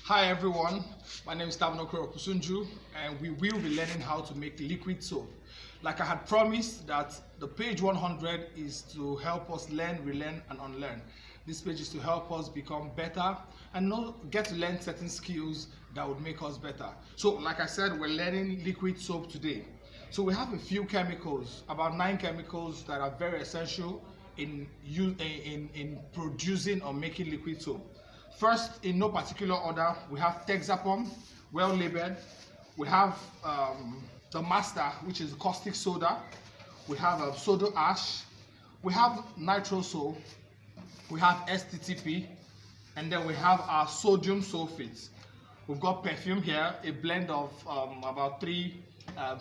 Hi everyone, my name is Tabanokoro Kusunju and we will be learning how to make liquid soap. Like I had promised that the page 100 is to help us learn, relearn and unlearn. This page is to help us become better and get to learn certain skills that would make us better. So like I said, we're learning liquid soap today. So we have a few chemicals, about 9 chemicals that are very essential in producing or making liquid soap. First, in no particular order, we have Texapom, well labeled. We have the master, which is caustic soda. We have soda ash. We have nitrosol. We have STTP. And then we have our sodium sulfate. We've got perfume here, a blend of about 3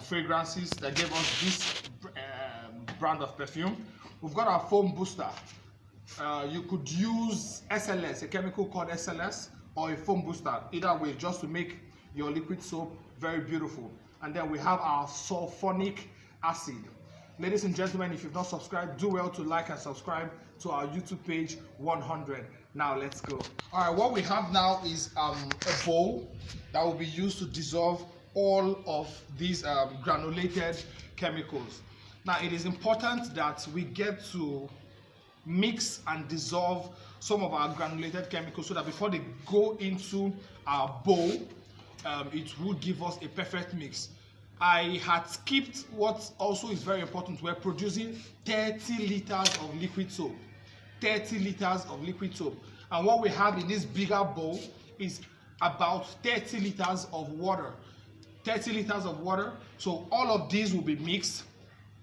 fragrances that gave us this brand of perfume. We've got our foam booster. You could use SLS, a chemical called SLS, or a foam booster, either way, just to make your liquid soap very beautiful. And then we have our sulfonic acid. Ladies and gentlemen, if you've not subscribed, do well to like and subscribe to our YouTube page 100. Now let's go. All right, what we have now is a bowl that will be used to dissolve all of these granulated chemicals. Now it is important that we get to mix and dissolve some of our granulated chemicals so that before they go into our bowl, it would give us a perfect mix. I had skipped what also is very important. We're producing 30 liters of liquid soap. 30 liters of liquid soap. And what we have in this bigger bowl is about 30 liters of water. 30 liters of water. So all of these will be mixed,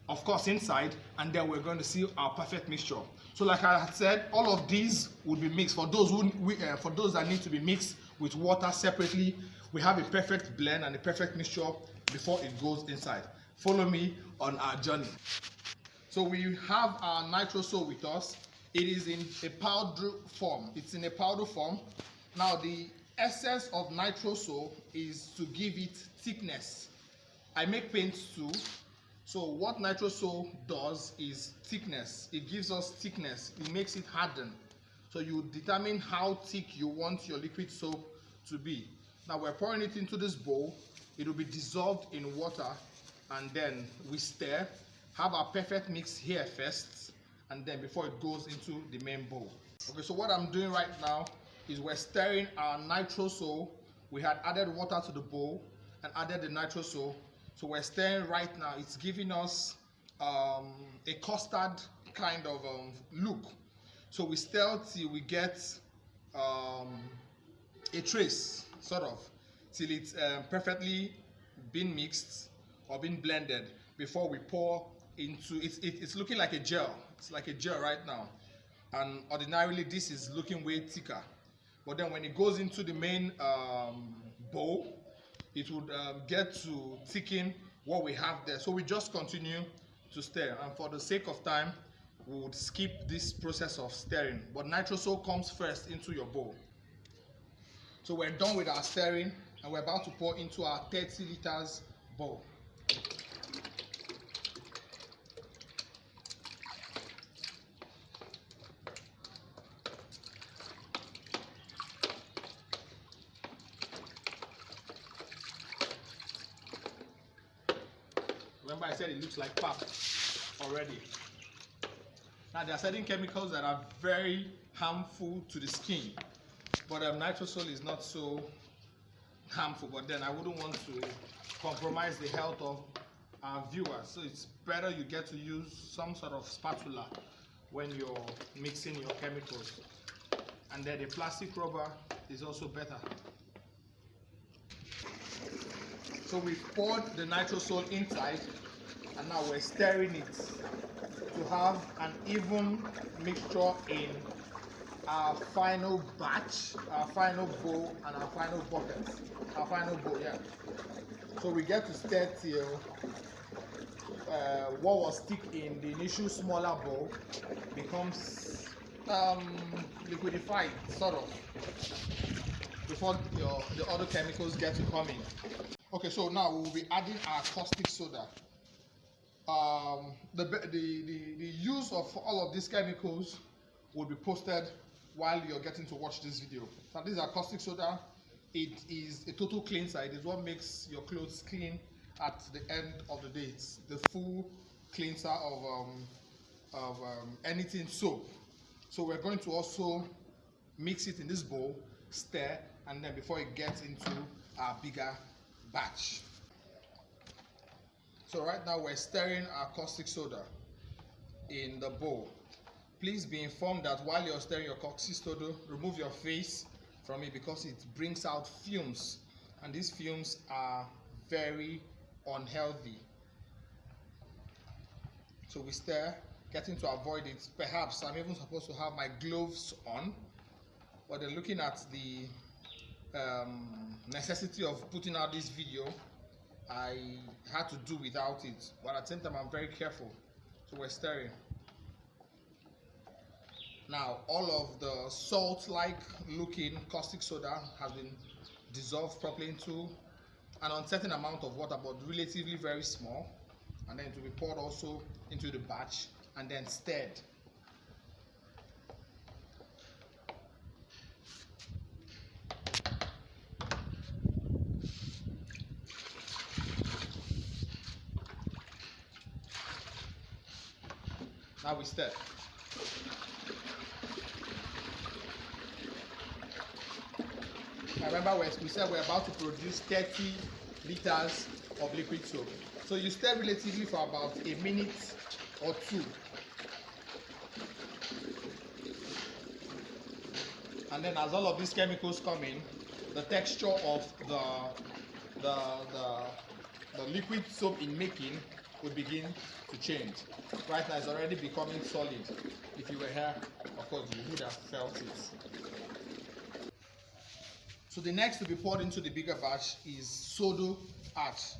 of course, inside, and then we're going to see our perfect mixture. So like I had said, all of these will be mixed. For those that need to be mixed with water separately, we have a perfect blend and a perfect mixture before it goes inside. Follow me on our journey. So we have our nitrosol with us. It is in a powder form. It's in a powder form. Now the essence of nitrosol is to give it thickness. I make paints too. So what nitrosol does is thickness. It gives us thickness. It makes it harden. So you determine how thick you want your liquid soap to be. Now we're pouring it into this bowl. It will be dissolved in water, and then we stir. Have our perfect mix here first, and then before it goes into the main bowl. Okay, so what I'm doing right now is we're stirring our nitrosol. We had added water to the bowl and added the nitrosol. So we're stirring right now. It's giving us a custard kind of look. So we stir till we get a trace, sort of, till it's perfectly been mixed or been blended before we pour into it. It's looking like a gel. It's like a gel right now. And ordinarily this is looking way thicker. But then when it goes into the main bowl, it would get to thicken what we have there. So we just continue to stir, and for the sake of time we would skip this process of stirring, but nitrosol comes first into your bowl. So we're done with our stirring and we're about to pour into our 30 liters bowl. Remember I said it looks like pap already. Now there are certain chemicals that are very harmful to the skin, but nitrosol is not so harmful, but then I wouldn't want to compromise the health of our viewers. So it's better you get to use some sort of spatula when you're mixing your chemicals. And then the plastic rubber is also better. So we've poured the nitrosol inside, and now we're stirring it to have an even mixture in our final batch, our final bowl, and our final bucket. Our final bowl, yeah. So we get to stir till what was thick in the initial smaller bowl becomes liquidified, sort of, before the other chemicals get to come in. Okay, so now we will be adding our caustic soda. The use of all of these chemicals will be posted while you're getting to watch this video. So this is our caustic soda. it is a total cleanser. It is what makes your clothes clean at the end of the day. It's the full cleanser of anything soap. So we're going to also mix it in this bowl, stir, and then before it gets into our bigger batch. So right now we're stirring our caustic soda in the bowl. Please be informed that while you're stirring your caustic soda, remove your face from it because it brings out fumes, and these fumes are very unhealthy. So we stir, getting to avoid it. Perhaps I'm even supposed to have my gloves on, but then looking at the necessity of putting out this video, I had to do without it, but at the same time I'm very careful. So we're stirring. Now all of the salt-like looking caustic soda has been dissolved properly into an uncertain amount of water, but relatively very small, and then it will be poured also into the batch and then stirred. Now we stir. Remember we said we're about to produce 30 liters of liquid soap. So you stir relatively for about a minute or two. And then as all of these chemicals come in, the texture of the liquid soap in making will begin to change. Right now it's already becoming solid. If you were here, of course you would have felt it. So the next to be poured into the bigger batch is soda ash.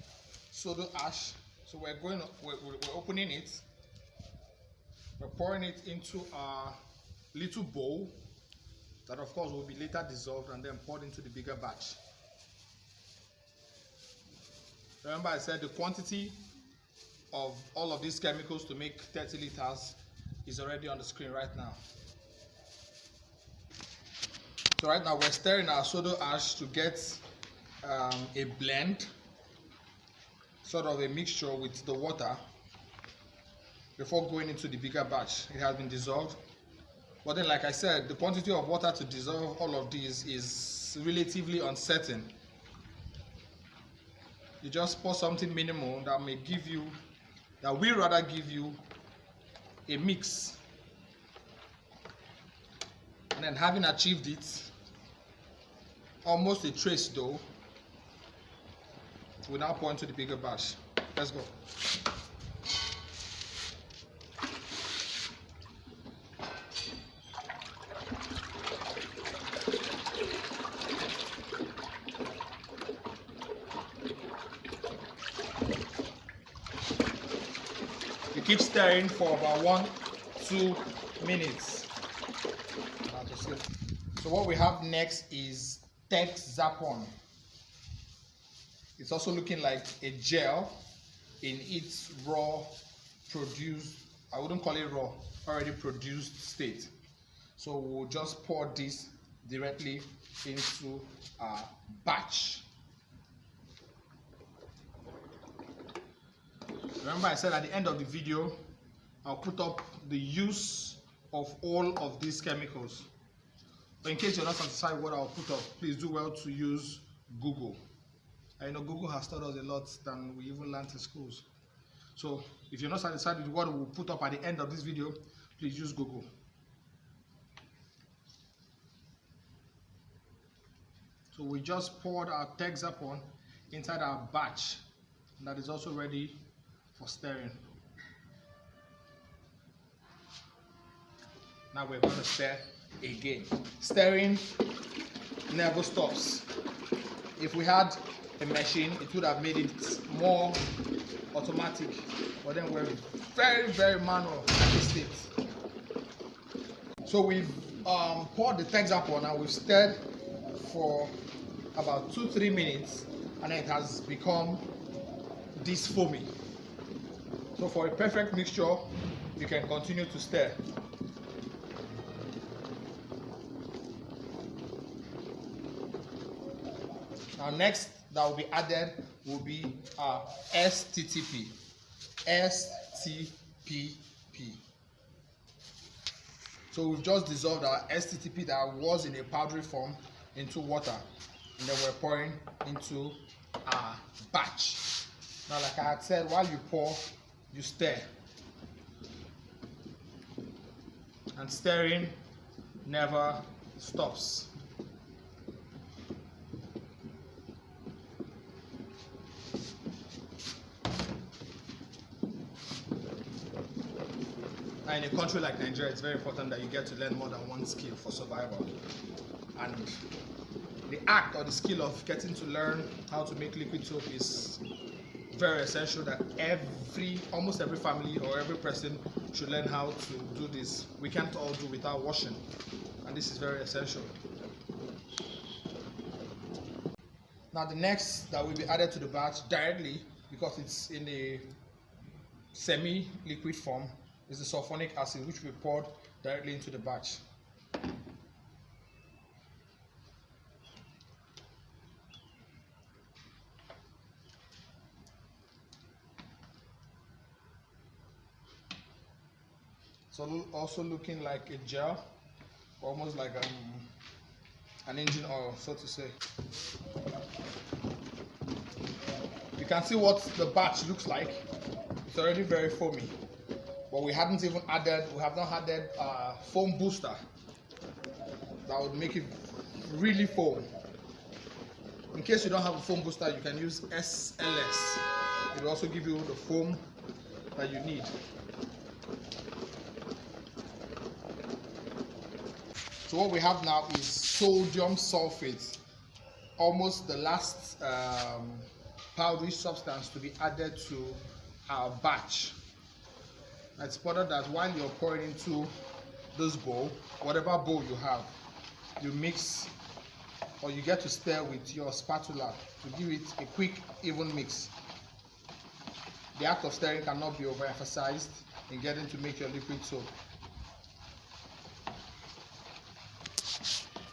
Soda ash. So we're opening it. We're pouring it into a little bowl that of course will be later dissolved and then poured into the bigger batch. Remember I said the quantity of all of these chemicals to make 30 liters is already on the screen right now. So right now we're stirring our soda ash to get a blend, sort of a mixture with the water before going into the bigger batch. It has been dissolved. But then, like I said, the quantity of water to dissolve all of these is relatively uncertain. You just pour something minimal that may give you, that will rather give you a mix. And then having achieved it, almost a trace though, we now pour into the bigger batch. Let's go. You keep stirring for about 1-2 minutes. So what we have next is Texapon. It's also looking like a gel in its raw produced, I wouldn't call it raw, already produced state. So we'll just pour this directly into our batch. Remember I said at the end of the video, I'll put up the use of all of these chemicals. But in case you're not satisfied with what I'll put up, please do well to use Google. I know Google has taught us a lot than we even learned in schools. So if you're not satisfied with what we'll put up at the end of this video, please use Google. So we just poured our Texapon inside our batch that is also ready for stirring. Now we're going to stir again. Stirring never stops. If we had a machine, it would have made it more automatic, but then we're very, very manual at this state. So we've poured the Texapon and we've stirred for about 2-3 minutes, and it has become this foamy. So for a perfect mixture, you can continue to stir. Now next that will be added will be STTP. STPP. So we've just dissolved our STTP that was in a powdery form into water, and then we're pouring into our batch. Now, like I had said, while you pour, you stir. And stirring never stops. Now, in a country like Nigeria, it's very important that you get to learn more than one skill for survival. And the act or the skill of getting to learn how to make liquid soap is very essential, that almost every family or every person should learn how to do this. We can't all do without washing, and this is very essential. Now the next that will be added to the batch directly, because it's in a semi-liquid form, is the sulfonic acid, which we poured directly into the batch. So also looking like a gel, almost like an engine oil, so to say. You can see what the batch looks like. It's already very foamy, but we have not added foam booster that would make it really foam. In case you don't have a foam booster, you can use SLS. It will also give you the foam that you need. So what we have now is sodium sulfate, almost the last powdery substance to be added to our batch. It's important that while you're pouring into this bowl, whatever bowl you have, you mix, or you get to stir with your spatula to give it a quick, even mix. The act of stirring cannot be overemphasized in getting to make your liquid soap.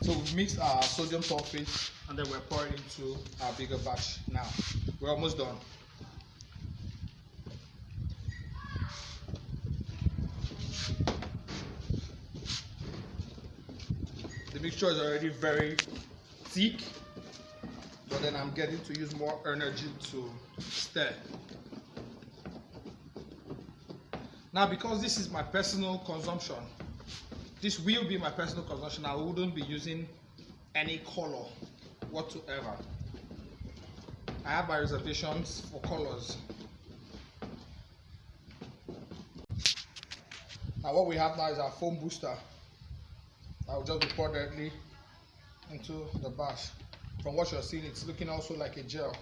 So we've mixed our sodium sulfate, and then we're pouring into our bigger batch now. We're almost done. The mixture is already very thick, but then I'm getting to use more energy to stir. Now, because this is my personal consumption, this will be my personal consumption, I wouldn't be using any color whatsoever. I have my reservations for colors. Now what we have now is our foam booster. I will just be poured directly into the batch. From what you're seeing, it's looking also like a gel.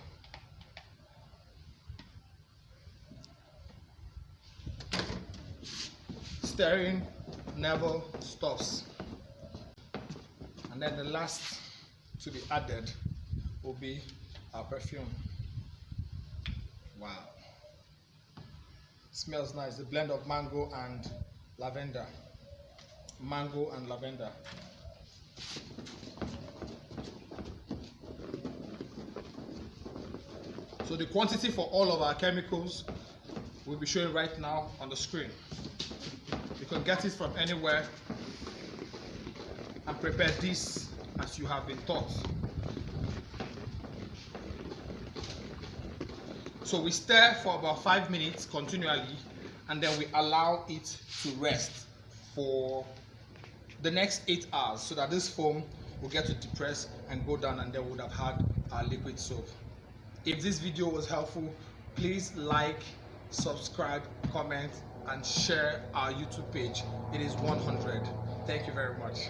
Stirring never stops. And then the last to be added will be our perfume. Wow. Smells nice. The blend of mango and lavender. Mango and lavender. So the quantity for all of our chemicals will be showing right now on the screen. You can get it from anywhere and prepare this as you have been taught. So we stir for about 5 minutes continually, and then we allow it to rest for the next 8 hours, so that this foam will get to depress and go down, and then we would have had our liquid soap. If this video was helpful, please like, subscribe, comment, and share our YouTube page. It is 100. Thank you very much.